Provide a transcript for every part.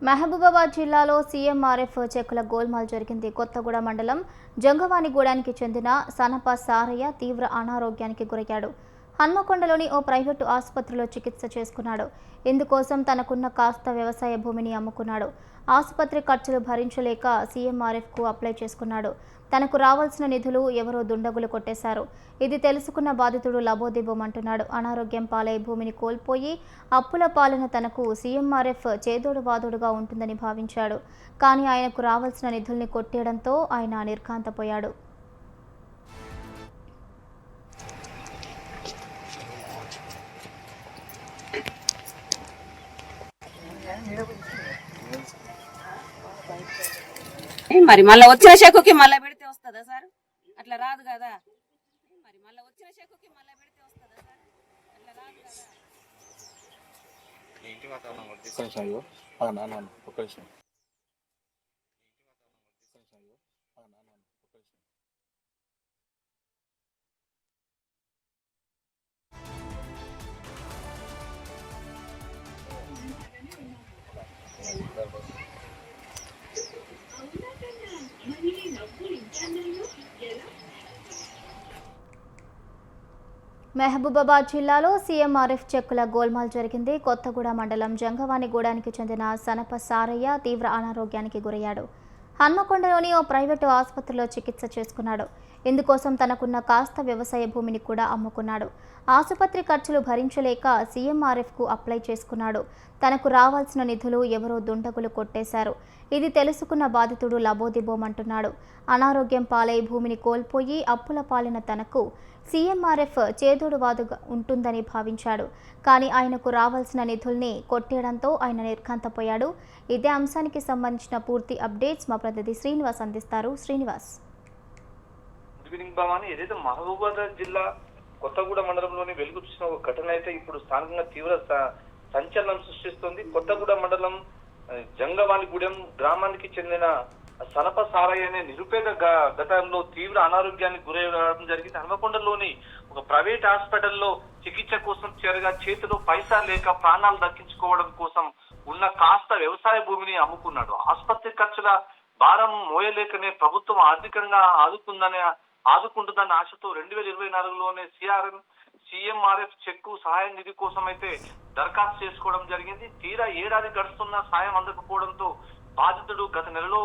మహబూబాబాద్ జిల్లాలో సీఎంఆర్ఎఫ్ చెక్కుల గోల్మాల్ జరిగింది. కొత్తగూడ మండలం జంగవానిగూడానికి చెందిన సనప సారయ్య తీవ్ర అనారోగ్యానికి గురయ్యాడు. హన్మకొండలోని ఓ ప్రైవేటు ఆసుపత్రిలో చికిత్స చేసుకున్నాడు. ఇందుకోసం తనకున్న కాస్త వ్యవసాయ భూమిని అమ్ముకున్నాడు. ఆసుపత్రి ఖర్చులు భరించలేక సీఎంఆర్ఎఫ్కు అప్లై చేసుకున్నాడు. తనకు రావాల్సిన నిధులు ఎవరో దుండగులు కొట్టేశారు. ఇది తెలుసుకున్న బాధితుడు లబోదిబోమంటున్నాడు. అనారోగ్యం పాలై భూమిని కోల్పోయి అప్పుల పాలన తనకు సీఎంఆర్ఎఫ్ చేదోడు వాదోడుగా ఉంటుందని భావించాడు. కానీ ఆయనకు రావాల్సిన నిధుల్ని కొట్టేయడంతో ఆయన నిర్ఘాంతపోయాడు. మరి మళ్ళీ వచ్చిన చెక్కుకి మళ్ళీ పెడితే వస్తుందా సార్? అట్లా రాదు కదా. మరి మళ్ళీ వచ్చిన చెక్కుకి మళ్ళీ పెడితే వస్తుందా సార్? అట్లా రాదు కదా. ఇంటి వాతావరణం మహబూబాబాద్ జిల్లాలో సీఎంఆర్ఎఫ్ చెక్కుల గోల్మాల్ జరిగింది. కొత్తగూడ మండలం జంగవానిగూడానికి చెందిన సనప సారయ్య తీవ్ర అనారోగ్యానికి గురయ్యాడు. హన్మకొండలోని ఓ ప్రైవేటు ఆసుపత్రిలో చికిత్స చేసుకున్నాడు. ఇందుకోసం తనకున్న కాస్త వ్యవసాయ భూమిని కూడా అమ్ముకున్నాడు. ఆసుపత్రి ఖర్చులు భరించలేక సీఎంఆర్ఎఫ్కు అప్లై చేసుకున్నాడు. తనకు రావాల్సిన నిధులు ఎవరో దుండగులు కొట్టేశారు. ఇది తెలుసుకున్న బాధితుడు లబోదిబోమంటున్నాడు. అనారోగ్యం పాలై భూమిని కోల్పోయి అప్పుల పాలన తనకు సీఎంఆర్ఎఫ్ చేదోడువాదుగా ఉంటుందని భావించాడు. కానీ ఆయనకు రావాల్సిన నిధుల్ని కొట్టేయడంతో ఆయన నిర్ఘాంతపోయాడు. ఇదే అంశానికి సంబంధించిన పూర్తి అప్డేట్స్ మా ప్రతినిధి శ్రీనివాస్ అందిస్తారు. శ్రీనివాస్. ఏదైతే మహబూబాబాద్ జిల్లా కొత్తగూడ మండలంలోని వెలుగు చూసిన ఒక ఘటన అయితే ఇప్పుడు స్థానికంగా తీవ్ర సంచలనం సృష్టిస్తుంది. కొత్తగూడ మండలం జంగవానిగూడెం గ్రామానికి చెందిన సనప సారయ్య అనే నిరుపేద గతంలో తీవ్ర అనారోగ్యానికి గురవడం జరిగింది. హన్మకొండలోని ఒక ప్రైవేట్ హాస్పిటల్లో చికిత్స కోసం చేరగా చేతిలో పైసా లేక ప్రాణాలు దక్కించుకోవడం కోసం ఉన్న కాస్త వ్యవసాయ భూమిని అమ్ముకున్నాడు. ఆసుపత్రి ఖర్చుల భారం మోయలేకనే ప్రభుత్వం ఆర్థికంగా ఆదుకుంటుందన్న ఆశతో 2024లోనే సీఎంఆర్ఎఫ్ చెక్కు సహాయ నిధి కోసం అయితే దరఖాస్తు చేసుకోవడం జరిగింది. తీరా ఏడాది గడుస్తున్న సాయం అందకపోవడంతో బాధితుడు గత నెలలో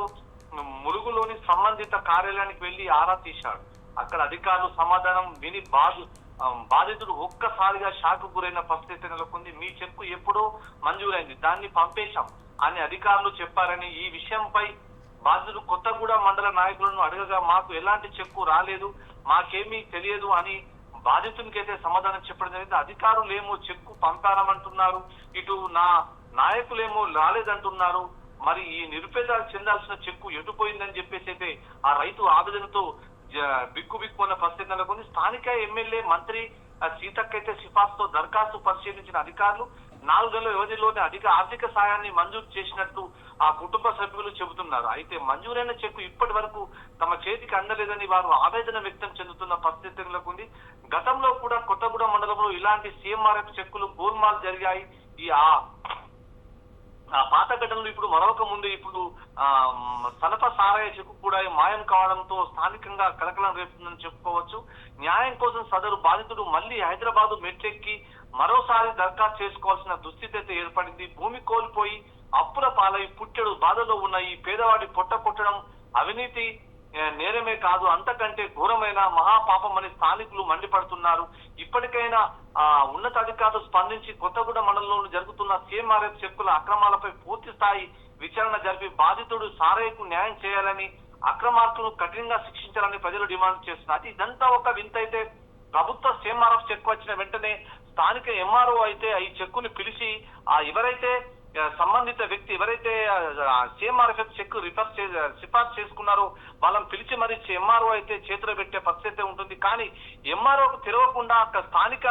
ములుగులోని సంబంధిత కార్యాలయానికి వెళ్లి ఆరా తీశాడు. అక్కడ అధికారులు సమాధానం విని బాధితుడు ఒక్కసారిగా షాక్ గురైన పరిస్థితి నెలకొంది. మీ చెక్కు ఎప్పుడో మంజూరైంది, దాన్ని పంపేశాం అని అధికారులు చెప్పారని, ఈ విషయంపై బాధితుడు కొత్తగూడ మండల నాయకులను అడగగా మాకు ఎలాంటి చెక్కు రాలేదు, మాకేమీ తెలియదు అని బాధితునికి అయితే సమాధానం చెప్పడం జరిగింది. అధికారులేమో చెక్కు పంపారమంటున్నారు, ఇటు నా నాయకులేమో రాలేదంటున్నారు. మరి ఈ నిరుపేదలకు చెందాల్సిన చెక్కు ఎటుపోయిందని చెప్పేసి అయితే ఆ రైతు ఆవేదనతో బిక్కుబిక్కున్న పరిస్థితి నెలకొంది. స్థానిక ఎమ్మెల్యే మంత్రి సీతక్క అయితే సిఫార్సుతో దరఖాస్తు పరిశీలించిన అధికారులు 4 నెలల వ్యవధిలోనే ఆర్థిక సాయాన్ని మంజూరు చేసినట్టు ఆ కుటుంబ సభ్యులు చెబుతున్నారు. అయితే మంజూరైన చెక్కు ఇప్పటి వరకు తమ చేతికి అందలేదని వారు ఆవేదన వ్యక్తం చెందుతున్న పరిస్థితి నెలకొంది. గతంలో కూడా కొత్తగూడ మండలంలో ఇలాంటి సీఎంఆర్ఎఫ్ చెక్కులు గోల్మాల్ జరిగాయి. ఆ పాత ఘటనలు ఇప్పుడు మరొక ముందు ఇప్పుడు సనప సారయ్య చెక్కు కూడా మాయం కావడంతో స్థానికంగా కలకలం రేపుతుందని చెప్పుకోవచ్చు. న్యాయం కోసం సదరు బాధితుడు మళ్లీ హైదరాబాద్ మెట్లెక్కి మరోసారి దరఖాస్తు చేసుకోవాల్సిన దుస్థితి అయితే ఏర్పడింది. భూమి కోల్పోయి అప్పుల పాలై పుట్టెడు బాధలో ఉన్న ఈ పేదవాడి పొట్ట కొట్టడం అవినీతి నేరమే కాదు, అంతకంటే ఘోరమైన మహాపాపమని స్థానికులు మండిపడుతున్నారు. ఇప్పటికైనా ఉన్నతాధికారులు స్పందించి కొత్తగూడ మండలంలో జరుగుతున్న సీఎంఆర్ఎఫ్ చెక్కుల అక్రమాలపై పూర్తి స్థాయి విచారణ జరిపి బాధితుడు సారయ్యకు న్యాయం చేయాలని, అక్రమార్కులను కఠినంగా శిక్షించాలని ప్రజలు డిమాండ్ చేస్తున్నారు. ఇదంతా ఒక వింత అయితే ప్రభుత్వ సీఎంఆర్ఎఫ్ చెక్కు వచ్చిన వెంటనే స్థానిక ఎంఆర్ఓ అయితే ఈ చెక్కుని పిలిచి ఎవరైతే సంబంధిత వ్యక్తి ఎవరైతే సీఎంఆర్ఎఫ్ చెక్ సిఫార్సు చేసుకున్నారో వాళ్ళని పిలిచి మరి ఎంఆర్ఓ అయితే చేతిలో పెట్టే పరిస్థితి ఉంటుంది. కానీ ఎంఆర్ఓకు తెరవకుండా అక్కడ స్థానిక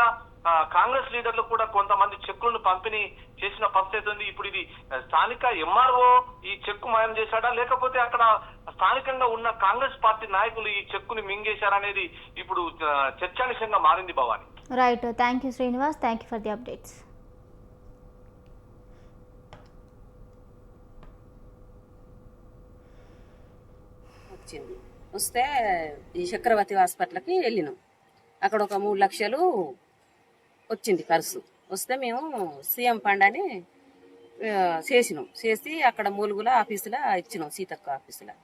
కాంగ్రెస్ లీడర్లు కూడా కొంతమంది చెక్కులను పంపిణీ చేసిన పరిస్థితి ఉంది. ఇప్పుడు ఇది స్థానిక ఎంఆర్ఓ ఈ చెక్కు మాయం చేశాడా, లేకపోతే అక్కడ స్థానికంగా ఉన్న కాంగ్రెస్ పార్టీ నాయకులు ఈ చెక్కుని మింగేశారనేది ఇప్పుడు చర్చాంశంగా మారింది. Bhavani. Right, thank you Srinivas, thank you for the updates. వచ్చింది. వస్తే ఈ చక్రవర్తి హాస్పిటల్కి వెళ్ళినాం. అక్కడ ఒక 3 లక్షలు వచ్చింది ఖర్చు. వస్తే మేము సీఎం ఫండ్ అని చేసినాం. చేసి అక్కడ మూలుగుల ఆఫీసులో ఇచ్చినాం, సీతక్క ఆఫీసులో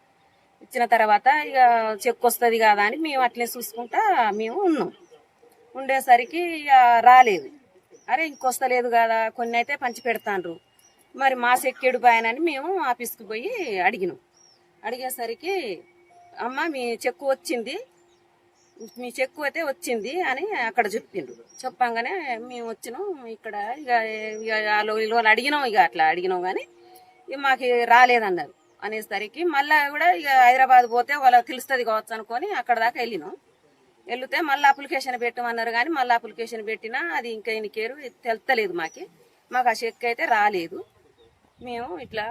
ఇచ్చిన తర్వాత ఇక చెక్ వస్తుంది కదా అని మేము అట్లే చూసుకుంటా మేము ఉన్నాం. ఉండేసరికి ఇక రాలేదు. అరే ఇంకొస్తలేదు కదా, కొన్ని అయితే పంచి పెడతాండ్రు, మరి మా చెక్కేడు పాయనని మేము ఆఫీస్కి పోయి అడిగినాం. అడిగేసరికి అమ్మ మీ చెక్కు వచ్చింది, మీ చెక్కు అయితే వచ్చింది అని అక్కడ చెప్పిండ్రు. చెప్పంగానే మేము వచ్చినాం. ఇక్కడ ఇక వాళ్ళు అడిగినాం, ఇక అట్లా అడిగినాం కానీ ఇక మాకు రాలేదన్నారు. అనేసరికి మళ్ళీ కూడా ఇక హైదరాబాద్ పోతే వాళ్ళకి తెలుస్తుంది కావచ్చు అనుకొని అక్కడ దాకా వెళ్ళినాం. వెళితే మళ్ళీ అప్లికేషన్ పెట్టమన్నారు కానీ మళ్ళీ అప్లికేషన్ పెట్టినా అది ఇంకా ఎన్నికేరు తెలుస్తలేదు. మాకు ఆ చెక్ అయితే రాలేదు. మేము ఇట్లా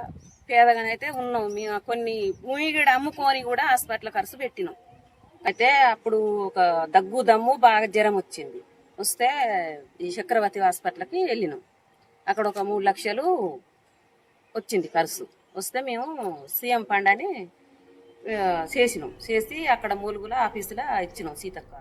పేదగానైతే ఉన్నాం. మేము కొన్ని ముయిగడ అమ్ముకొని కూడా హాస్పిటల్ ఖర్చు పెట్టినాం. అయితే అప్పుడు ఒక దగ్గు దమ్ము బాగా జ్వరం వచ్చింది. వస్తే ఈ చక్రవర్తి హాస్పిటల్కి వెళ్ళినాం. అక్కడ ఒక 3 లక్షలు వచ్చింది ఖర్చు. వస్తే మేము సీఎం ఫండ్ అని చేసినాం. చేసి అక్కడ మూలుగుల ఆఫీసులో ఇచ్చినాం, సీతక్క.